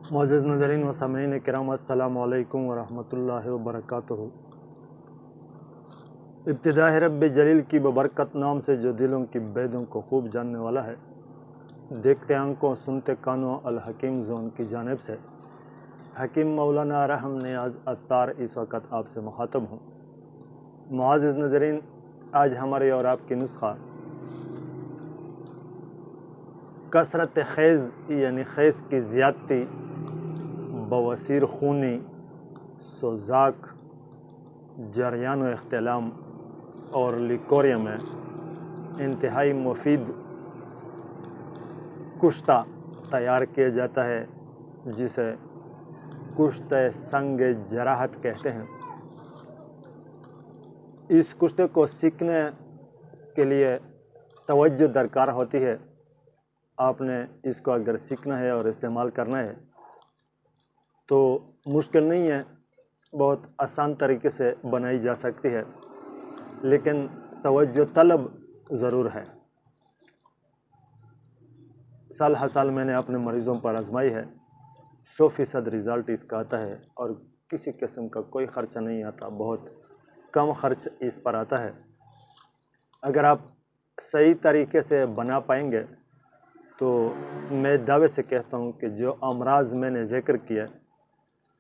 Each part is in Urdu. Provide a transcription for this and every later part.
معزز ناظرین و سامعین کرام، السلام علیکم ورحمۃ اللہ وبرکاتہ۔ ابتدا ہے رب جلیل کی ببرکت نام سے جو دلوں کی بیدوں کو خوب جاننے والا ہے، دیکھتے آنکھوں سنتے کانوں الحکیم زون کی جانب سے حکیم مولانا رحم نیاز عطار اس وقت آپ سے مخاطب ہوں۔ معزز ناظرین، آج ہمارے اور آپ کی نسخہ کثرت خیز یعنی خیز کی زیادتی، بواسیر خونی، سوزاک، جریان و اختلام اور لیکوریا میں انتہائی مفید کشتہ تیار کیا جاتا ہے، جسے کشتہ سنگ جراحت کہتے ہیں۔ اس کشتے کو سیکھنے کے لیے توجہ درکار ہوتی ہے۔ آپ نے اس کو اگر سیکھنا ہے اور استعمال کرنا ہے تو مشکل نہیں ہے، بہت آسان طریقے سے بنائی جا سکتی ہے، لیکن توجہ طلب ضرور ہے۔ سال ہر سال میں نے اپنے مریضوں پر آزمائی ہے، 100% رزلٹ اس کا آتا ہے اور کسی قسم کا کوئی خرچہ نہیں آتا، بہت کم خرچ اس پر آتا ہے۔ اگر آپ صحیح طریقے سے بنا پائیں گے تو میں دعوے سے کہتا ہوں کہ جو امراض میں نے ذکر کیا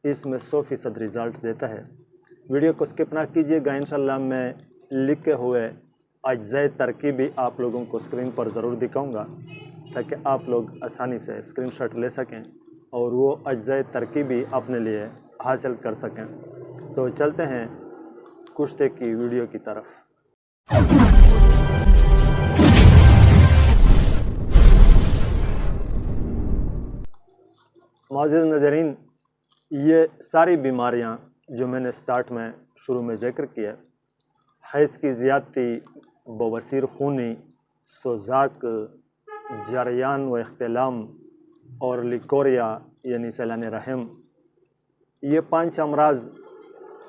اس میں 100% رزلٹ دیتا ہے۔ ویڈیو کو سکپ نہ کیجیے گا، انشاءاللہ میں لکھے ہوئے اجزائے ترکیبی آپ لوگوں کو اسکرین پر ضرور دکھاؤں گا تاکہ آپ لوگ آسانی سے اسکرین شاٹ لے سکیں اور وہ اجزائے ترکیبی اپنے لیے حاصل کر سکیں۔ تو چلتے ہیں کشتے کی ویڈیو کی طرف۔ معزز ناظرین، یہ ساری بیماریاں جو میں نے سٹارٹ میں شروع میں ذکر کیا، حیض کی زیادتی، بواسیر خونی، سوزاک، جریان و اختلام اور لیکوریا یعنی سیلان رحم، یہ 5 امراض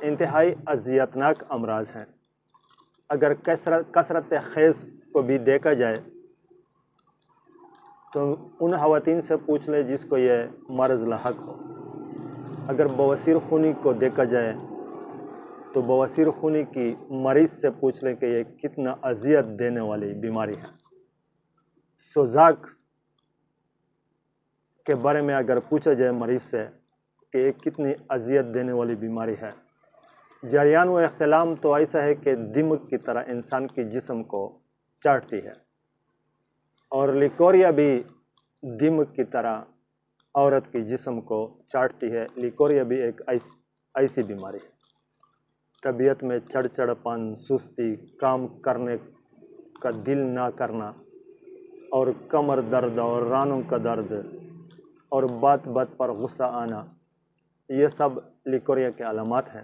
انتہائی اذیتناک امراض ہیں۔ اگر کثرت خیز کو بھی دیکھا جائے تو ان خواتین سے پوچھ لیں جس کو یہ مرض لاحق ہو۔ اگر بواسیر خونی کو دیکھا جائے تو بواسیر خونی کی مریض سے پوچھ لیں کہ یہ کتنا اذیت دینے والی بیماری ہے۔ سوزاک کے بارے میں اگر پوچھا جائے مریض سے کہ یہ کتنی اذیت دینے والی بیماری ہے۔ جریان و اختلام تو ایسا ہے کہ دمک کی طرح انسان کی جسم کو چاٹتی ہے، اور لیکوریا بھی دمک کی طرح عورت کی جسم کو چاٹتی ہے۔ لیکوریا بھی ایک ایسی بیماری ہے۔ طبیعت میں چڑچڑپن، سستی، کام کرنے کا دل نہ کرنا اور کمر درد اور رانوں کا درد اور بات بات پر غصہ آنا، یہ سب لیکوریا کے علامات ہیں۔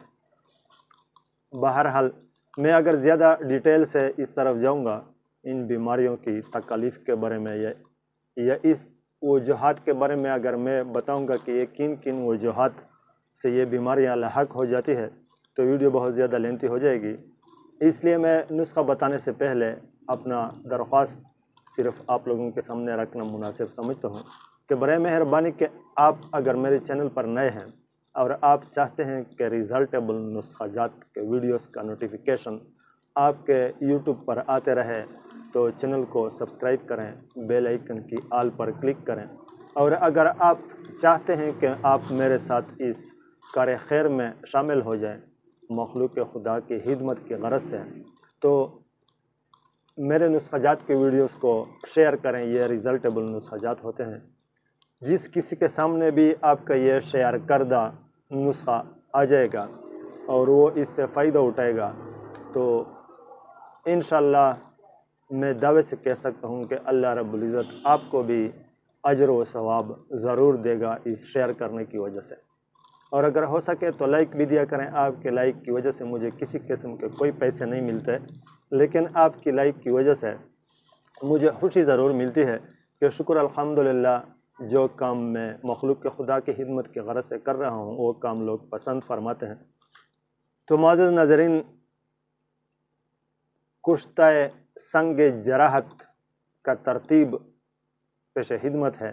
بہرحال میں اگر زیادہ ڈیٹیل سے اس طرف جاؤں گا، ان بیماریوں کی تکالیف کے بارے میں یا اس وجوہات کے بارے میں اگر میں بتاؤں گا کہ یہ کن وجوہات سے یہ بیماریاں لاحق ہو جاتی ہے تو ویڈیو بہت زیادہ لینتھی ہو جائے گی۔ اس لیے میں نسخہ بتانے سے پہلے اپنا درخواست صرف آپ لوگوں کے سامنے رکھنا مناسب سمجھتا ہوں کہ برائے مہربانی کہ آپ اگر میرے چینل پر نئے ہیں اور آپ چاہتے ہیں کہ ریزلٹیبل نسخہ جات کے ویڈیوز کا نوٹیفیکیشن آپ کے یوٹیوب پر آتے رہے تو چینل کو سبسکرائب کریں، بیل آئیکن کی آل پر کلک کریں، اور اگر آپ چاہتے ہیں کہ آپ میرے ساتھ اس کار خیر میں شامل ہو جائیں مخلوق خدا کی خدمت کی غرض سے، تو میرے نسخہ جات کے ویڈیوز کو شیئر کریں۔ یہ ریزلٹیبل نسخہ جات ہوتے ہیں، جس کسی کے سامنے بھی آپ کا یہ شیئر کردہ نسخہ آ جائے گا اور وہ اس سے فائدہ اٹھائے گا تو انشاءاللہ میں دعوے سے کہہ سکتا ہوں کہ اللہ رب العزت آپ کو بھی اجر و ثواب ضرور دے گا اس شیئر کرنے کی وجہ سے۔ اور اگر ہو سکے تو لائک بھی دیا کریں۔ آپ کے لائک کی وجہ سے مجھے کسی قسم کے کوئی پیسے نہیں ملتے، لیکن آپ کی لائک کی وجہ سے مجھے خوشی ضرور ملتی ہے کہ شکر الحمدللہ جو کام میں مخلوق خدا کی خدمت کی غرض سے کر رہا ہوں وہ کام لوگ پسند فرماتے ہیں۔ تو معزز ناظرین، کشتہ سنگ جراحت کا ترتیب پیش خدمت ہے۔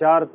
4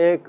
1